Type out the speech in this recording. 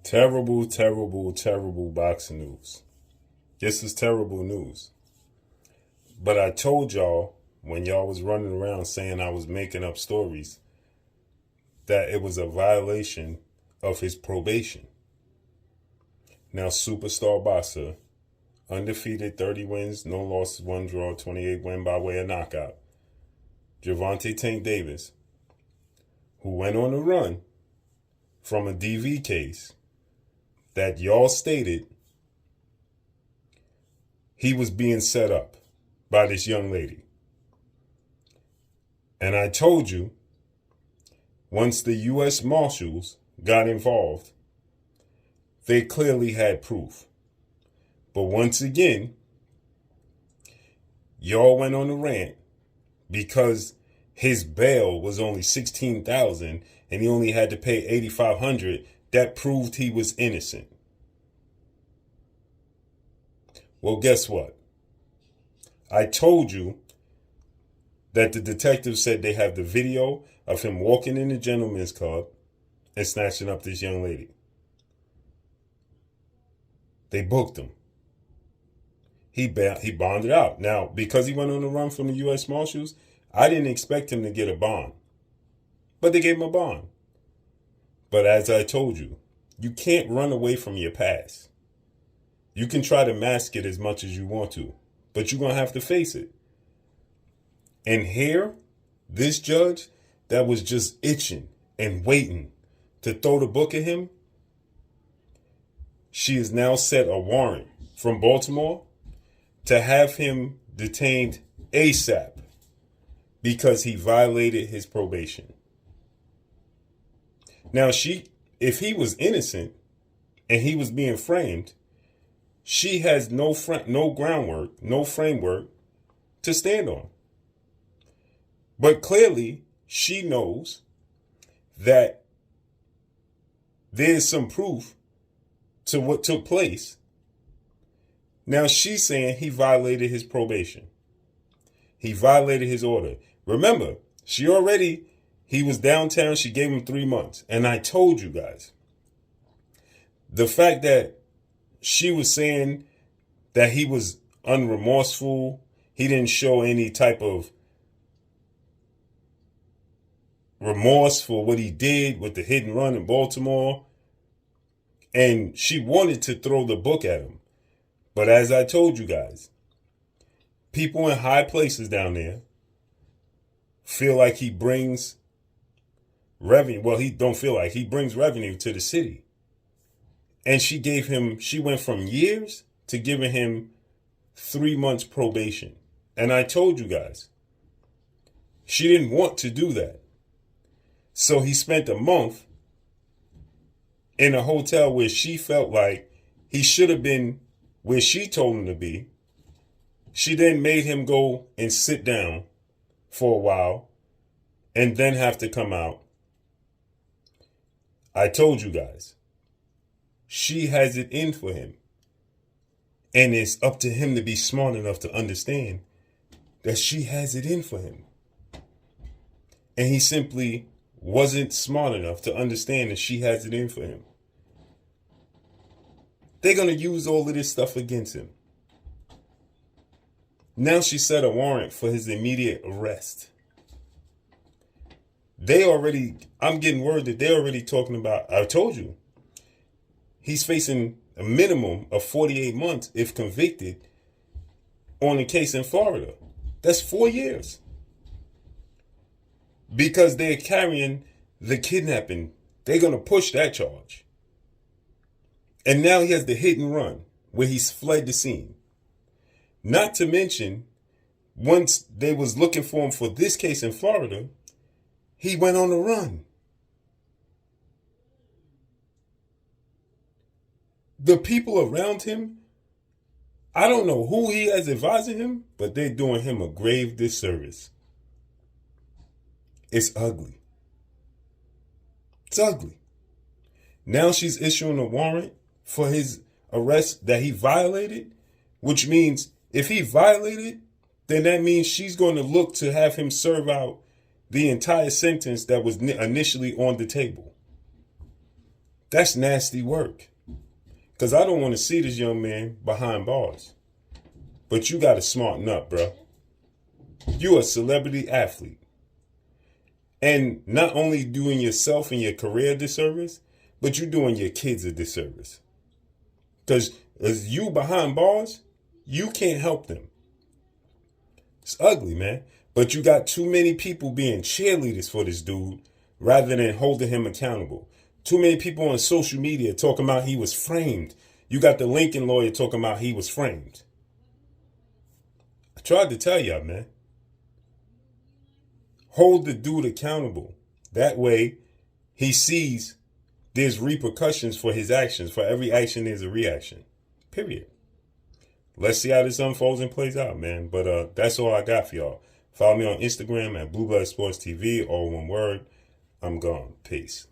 Terrible, terrible, terrible boxing news. This is terrible news. But I told y'all when y'all was running around saying I was making up stories that it was a violation of his probation. Now, superstar boxer, undefeated, 30 wins, no losses, 1 draw, 28 win by way of knockout. Gervonta Tank Davis, who went on a run from a DV case that y'all stated he was being set up by this young lady. And I told you, once the U.S. Marshals got involved, they clearly had proof. But once again, y'all went on a rant because his bail was only $16,000 and he only had to pay $8,500. That proved he was innocent. Well, guess what? I told you that the detective said they have the video of him walking in the gentleman's club and snatching up this young lady. They booked him. He bonded out. Now, because he went on the run from the U.S. Marshals, I didn't expect him to get a bond. But they gave him a bond. But as I told you, you can't run away from your past. You can try to mask it as much as you want to, but you're going to have to face it. And here, this judge that was just itching and waiting to throw the book at him, she has now set a warrant from Baltimore to have him detained ASAP because he violated his probation. Now, if he was innocent and he was being framed, she has no groundwork, no framework to stand on. But clearly, she knows that there's some proof to what took place. Now she's saying he violated his probation. He violated his order. Remember, he was downtown. She gave him 3 months. And I told you guys, the fact that she was saying that he was unremorseful, he didn't show any type of remorse for what he did with the hit and run in Baltimore. And she wanted to throw the book at him. But as I told you guys, people in high places down there feel like he brings revenue. Well, he don't feel like he brings revenue to the city. And she went from years to giving him 3 months probation. And I told you guys, she didn't want to do that. So he spent a month in a hotel where she felt like he should have been where she told him to be. She then made him go and sit down for a while and then have to come out. I told you guys, she has it in for him. And it's up to him to be smart enough to understand that she has it in for him. And he simply wasn't smart enough to understand that she has it in for him. They're going to use all of this stuff against him. Now she set a warrant for his immediate arrest. I'm getting word that they're already talking about, I told you, he's facing a minimum of 48 months if convicted on a case in Florida. That's 4 years. Because they're carrying the kidnapping. They're going to push that charge. And now he has the hit and run where he's fled the scene. Not to mention, once they was looking for him for this case in Florida, he went on a run. The people around him, I don't know who he has advising him, but they're doing him a grave disservice. It's ugly. It's ugly. Now she's issuing a warrant for his arrest that he violated, which means if he violated, then that means she's going to look to have him serve out the entire sentence that was initially on the table. That's nasty work. Because I don't want to see this young man behind bars. But you got to smarten up, bro. You a celebrity athlete. And not only doing yourself and your career a disservice, but you're doing your kids a disservice. Because as you behind bars, you can't help them. It's ugly, man. But you got too many people being cheerleaders for this dude rather than holding him accountable. Too many people on social media talking about he was framed. You got the Lincoln lawyer talking about he was framed. I tried to tell y'all, man. Hold the dude accountable. That way, he sees there's repercussions for his actions. For every action, there's a reaction. Period. Let's see how this unfolds and plays out, man. But that's all I got for y'all. Follow me on Instagram at Blue Blood Sports TV, all one word. I'm gone. Peace.